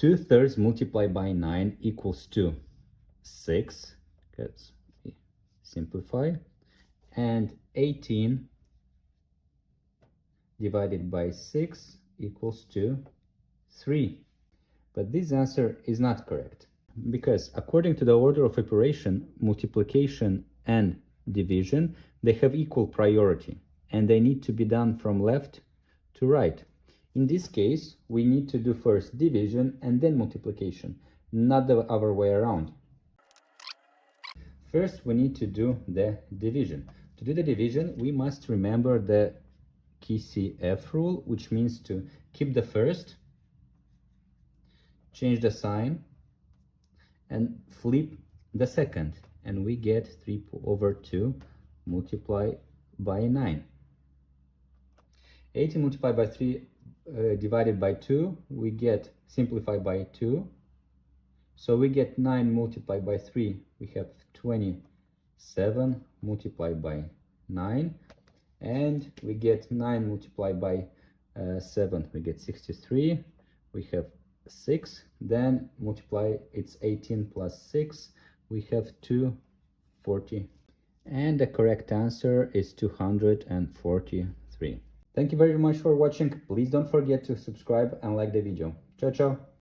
2/3 multiplied by 9 equals to 6. Let's simplify. And 18 divided by 6 equals to 3. But this answer is not correct, because according to the order of operation, multiplication and division, they have equal priority, and they need to be done from left to right. In this case, we need to do first division and then multiplication, not the other way around. First, we need to do the division. To do the division, we must remember the KCF rule, which means to keep the first, change the sign, and flip the second, and we get 3/2 multiplied by 9. 18 multiplied by 3 divided by 2, we get simplified by 2. So we get 9 multiplied by 3, we have 27 multiplied by 9. And we get 9 multiplied by 7, we get 63. We have 6, then multiply, it's 18 plus 6, we have 240. And the correct answer is 243. Thank you very much for watching. Please don't forget to subscribe and like the video. Ciao, ciao.